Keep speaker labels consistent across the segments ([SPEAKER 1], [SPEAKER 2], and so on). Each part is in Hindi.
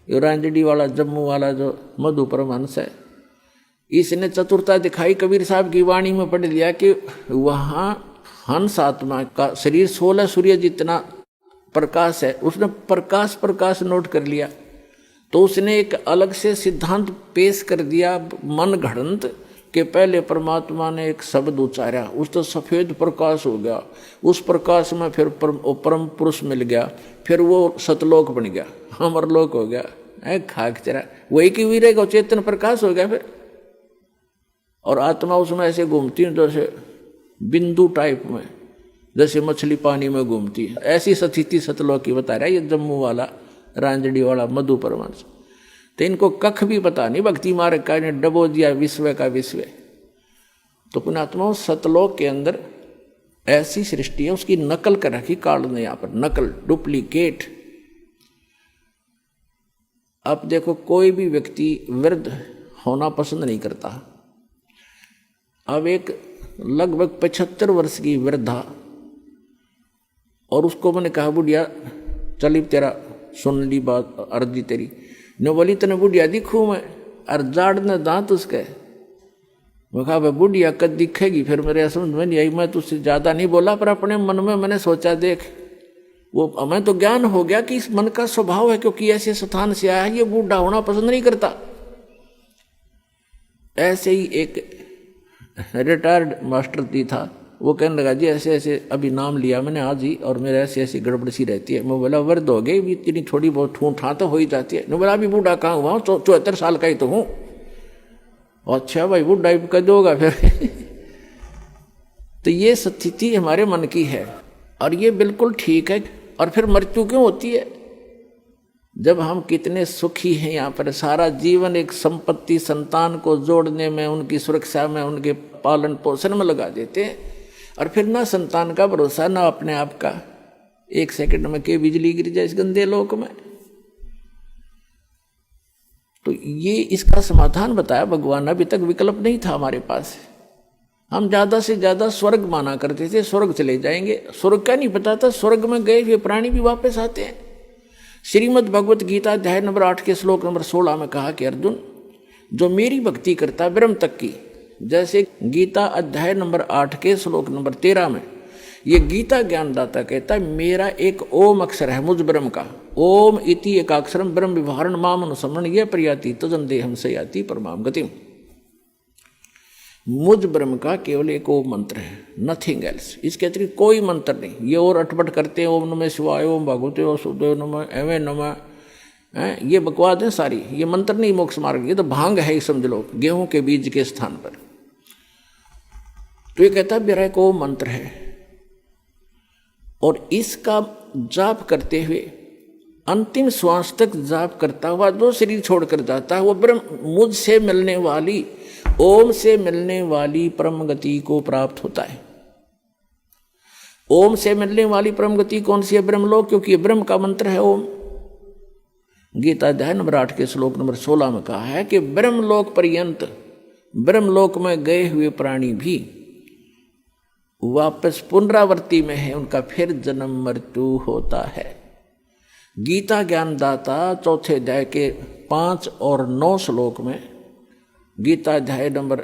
[SPEAKER 1] ये रांजड़ी वाला जम्मू वाला जो मधु परमहंस है, इसने चतुरता दिखाई। कबीर साहब की वाणी में पढ़ लिया कि वहाँ हंस आत्मा का शरीर 16 सूर्य जितना प्रकाश है, उसने प्रकाश नोट कर लिया। तो उसने एक अलग से सिद्धांत पेश कर दिया मन घड़ंत के पहले परमात्मा ने एक शब्द उच्चारा, उस तो सफेद प्रकाश हो गया, उस प्रकाश में फिर परम पुरुष मिल गया, फिर वो सतलोक बन गया, अमरलोक हो गया। खाक चरा वही की वीरे को चेतन प्रकाश हो गया फिर। और आत्मा उसमें ऐसे घूमती है जैसे बिंदु टाइप में, जैसे मछली पानी में घूमती है, ऐसी स्थिति सतलोक की बता रहा है ये जम्मू वाला रांजड़ी वाला मधु परमहंस। तो इनको कख भी पता नहीं, भक्ति मार्ग का ने डबो दिया विश्व का विश्व। तो पुण्यात्माओं सतलोक के अंदर ऐसी सृष्टि है, उसकी नकल कर रखी काल ने यहाँ पर, नकल डुप्लीकेट। अब देखो कोई भी व्यक्ति वृद्ध होना पसंद नहीं करता। अब एक लगभग 75 वर्ष की वृद्धा, और उसको मैंने कहा बुढ़िया चली तेरा सुन ली बात अर्जी तेरी, न बोली तने बुढ़िया दिखूँ मैं, और जाड़ ने दांत उसके। मैं कहा भाई बुढ़िया कद दिखेगी, फिर मेरे समझ में नहीं आई। मैं तुझसे ज़्यादा नहीं बोला, पर अपने मन में मैंने सोचा देख, वो हमें तो ज्ञान हो गया कि इस मन का स्वभाव है, क्योंकि ऐसे स्थान से आया है ये बूढ़ा होना पसंद नहीं करता। ऐसे ही एक रिटायर्ड मास्टर जी था, वो कहने लगा जी ऐसे ऐसे अभी नाम लिया मैंने आज ही, और मेरे ऐसी ऐसी गड़बड़ सी रहती है। मैं बोला वृद्ध हो गई, इतनी थोड़ी बहुत ठूँ ठा तो हो ही जाती है। मैं बोला अभी बूढ़ा कहाँ हुआ हूँ, 74 साल का ही तो हूँ। अच्छा भाई बूढ़ा ही कर दोगा फिर। तो ये स्थिति हमारे मन की है, और ये बिल्कुल ठीक है। और फिर मृत्यु क्यों होती है? जब हम कितने सुखी हैं यहाँ पर, सारा जीवन एक संपत्ति संतान को जोड़ने में, उनकी सुरक्षा में, उनके पालन पोषण में लगा देते हैं, और फिर ना संतान का भरोसा ना अपने आप का। एक सेकंड में के बिजली गिर जाए इस गंदे लोक में। तो ये इसका समाधान बताया भगवान। अभी तक विकल्प नहीं था हमारे पास। हम ज्यादा से ज्यादा स्वर्ग माना करते थे, स्वर्ग चले जाएंगे। स्वर्ग का नहीं पता था, स्वर्ग में गए हुए प्राणी भी वापस आते हैं। श्रीमद् भगवत गीता अध्याय नंबर 8 के श्लोक नंबर 16 में कहा कि अर्जुन जो मेरी भक्ति करता है ब्रह्म तक की, जैसे गीता अध्याय नंबर 8 के श्लोक नंबर 13 में ये गीता ज्ञानदाता कहता है मेरा एक ओम अक्षर है मुझ ब्रह्म का, ओम इति एकाक्षरम ब्रह्म विवहारण माम अनुसमरण ये प्रयाति तजन देहम से याति परमाम गतिम। मुझ ब्रह्म का केवल एक ओम मंत्र है, नथिंग एल्स। इसके अतिरिक्त कोई मंत्र नहीं। ये और अटपट करते हैं ओम नमः शिवाय, ओम भगवते वासुदेव नमः, एवं नमः, ये बकवाद है सारी। ये मंत्र नहीं मोक्ष मार्ग, ये तो भांग है समझ लो, गेहूं के बीज के स्थान पर। तो ये कहता है मेरा एक ओम मंत्र है, और इसका जाप करते हुए अंतिम श्वास तक जाप करता हुआ जो शरीर छोड़कर जाता है वो ब्रह्म मुझसे मिलने वाली, ओम से मिलने वाली परम गति को प्राप्त होता है। ओम से मिलने वाली परम गति कौन सी है? ब्रह्मलोक, क्योंकि ये ब्रह्म का मंत्र है ओम। गीता अध्याय नंबर 8 के श्लोक नंबर 16 में कहा है कि ब्रह्मलोक पर्यंत, ब्रह्मलोक में गए हुए प्राणी भी वापस पुनरावृत्ति में है, उनका फिर जन्म मृत्यु होता है। गीता ज्ञानदाता चौथे अध्याय के 5 और 9 श्लोक में, गीता अध्याय नंबर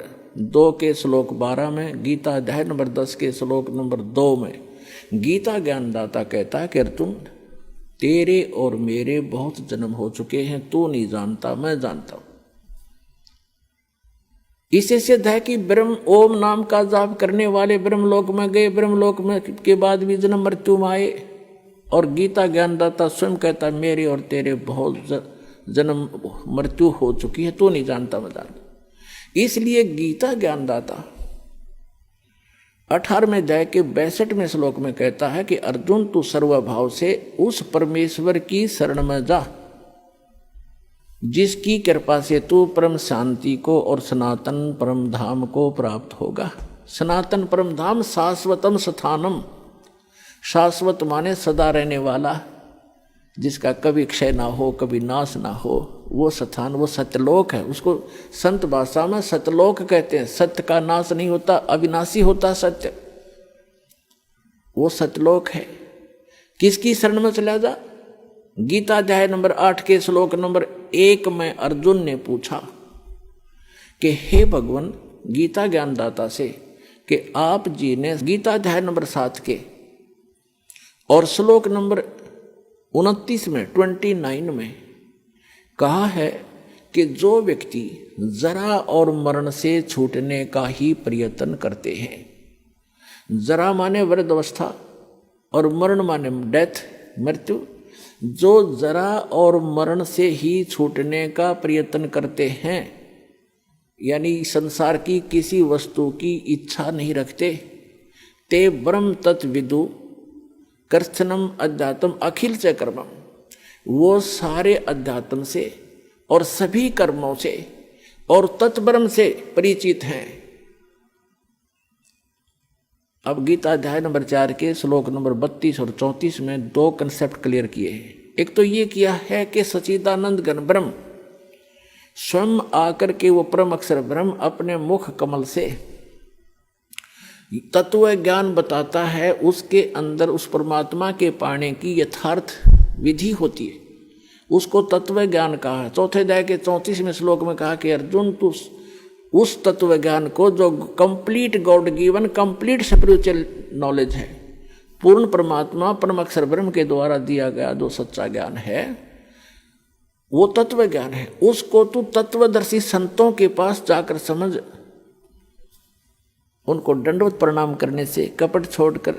[SPEAKER 1] 2 के श्लोक 12 में, गीता अध्याय नंबर 10 के श्लोक नंबर 2 में गीता ज्ञानदाता कहता है कि अर्जुन तेरे और मेरे बहुत जन्म हो चुके हैं, तू नहीं जानता मैं जानता हूं। इससे सिद्ध है कि ब्रह्म ओम नाम का जाप करने वाले ब्रह्मलोक में गए, ब्रह्मलोक में के बाद भी जन्म मृत्यु में आए। और गीता ज्ञानदाता स्वयं कहता है मेरे और तेरे बहुत जन्म मृत्यु हो चुकी है, तू नहीं जानता मैं जानता। इसलिए गीता ज्ञानदाता 18वें अध्याय के 62वें श्लोक में कहता है कि अर्जुन तू सर्वभाव से उस परमेश्वर की शरण में जा जिसकी कृपा से तू परम शांति को और सनातन परम धाम को प्राप्त होगा। सनातन परम धाम शाश्वतम स्थानम, शाश्वत माने सदा रहने वाला, जिसका कभी क्षय ना हो कभी नाश ना हो, वो स्थान वो सत्यलोक है। उसको संत भाषा में सत्यलोक कहते हैं। सत्य का नाश नहीं होता, अविनाशी होता सत्य, वो सत्यलोक है। किसकी शरण में चला जा? गीता अध्याय नंबर 8 के श्लोक नंबर 1 में अर्जुन ने पूछा कि हे भगवान गीता ज्ञानदाता से कि आप जी ने गीता अध्याय नंबर 7 के और श्लोक नंबर 29 में 29 में कहा है कि जो व्यक्ति जरा और मरण से छूटने का ही प्रयत्न करते हैं, जरा माने वृद्धावस्था और मरण माने डेथ मृत्यु, जो जरा और मरण से ही छूटने का प्रयत्न करते हैं यानी संसार की किसी वस्तु की इच्छा नहीं रखते, ते ब्रह्म तत्विदु कर्षणम अध्यात्म अखिल से कर्मम, वो सारे अध्यात्म से और सभी कर्मों से और तत्ब्रह्म से परिचित हैं। अब गीता अध्याय नंबर 4 के श्लोक नंबर 32 और 34 में 2 कंसेप्ट क्लियर किए हैं। एक तो ये किया है कि सच्चिदानंद घन ब्रह्म स्वयं आकर के वो परम अक्षर ब्रह्म अपने मुख कमल से तत्व ज्ञान बताता है, उसके अंदर उस परमात्मा के पाने की यथार्थ विधि होती है, उसको तत्व ज्ञान कहा है। चौथे अध्याय के 34वें श्लोक में कहा कि अर्जुन तू उस तत्व ज्ञान को जो complete God given complete spiritual knowledge है, पूर्ण परमात्मा परम अक्षर ब्रह्म के द्वारा दिया गया जो सच्चा ज्ञान है वो तत्व ज्ञान है, उसको तू तत्वदर्शी संतों के पास जाकर समझ, उनको दंडवत प्रणाम करने से, कपट छोड़कर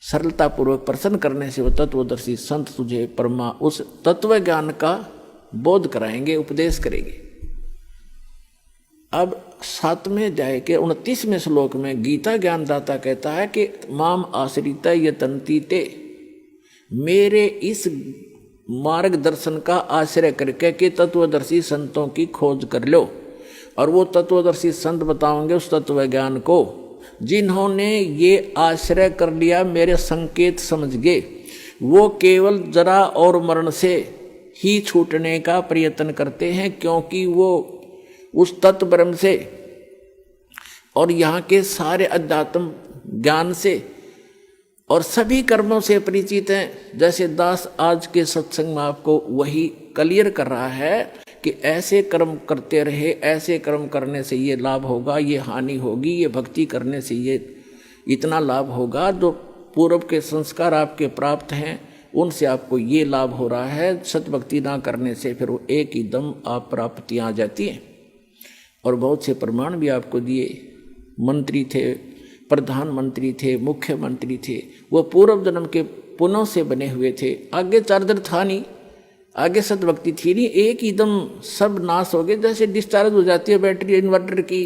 [SPEAKER 1] सरलता पूर्वक प्रसन्न करने से वो तत्वदर्शी संत तुझे परमा उस तत्व ज्ञान का बोध कराएंगे, उपदेश करेंगे। अब 7वें अध्याय के 29वें श्लोक में गीता ज्ञानदाता कहता है कि माम आश्रित यतन्ति ते, मेरे इस मार्गदर्शन का आश्रय करके कि तत्वदर्शी संतों की खोज कर लो, और वो तत्वदर्शी संत बताओगे उस तत्व ज्ञान को जिन्होंने ये आश्रय कर लिया, मेरे संकेत समझ गए, वो केवल जरा और मरण से ही छूटने का प्रयत्न करते हैं, क्योंकि वो उस तत्व ब्रह्म से और यहाँ के सारे अध्यात्म ज्ञान से और सभी कर्मों से परिचित हैं। जैसे दास आज के सत्संग में आपको वही क्लियर कर रहा है कि ऐसे कर्म करते रहे, ऐसे कर्म करने से ये लाभ होगा, ये हानि होगी, ये भक्ति करने से ये इतना लाभ होगा, जो पूर्व के संस्कार आपके प्राप्त हैं उनसे आपको ये लाभ हो रहा है, सतभक्ति ना करने से फिर वो एक ही दम आप प्राप्तियाँ आ जाती हैं। और बहुत से प्रमाण भी आपको दिए, मंत्री थे, प्रधानमंत्री थे, मुख्यमंत्री थे, वो पूर्व जन्म के पुण्यों से बने हुए थे, आगे चार्जर था नहीं, आगे सतभक्ति थी नहीं, एक ही दम सब नाश हो गए, जैसे डिस्चार्ज हो जाती है बैटरी इन्वर्टर की।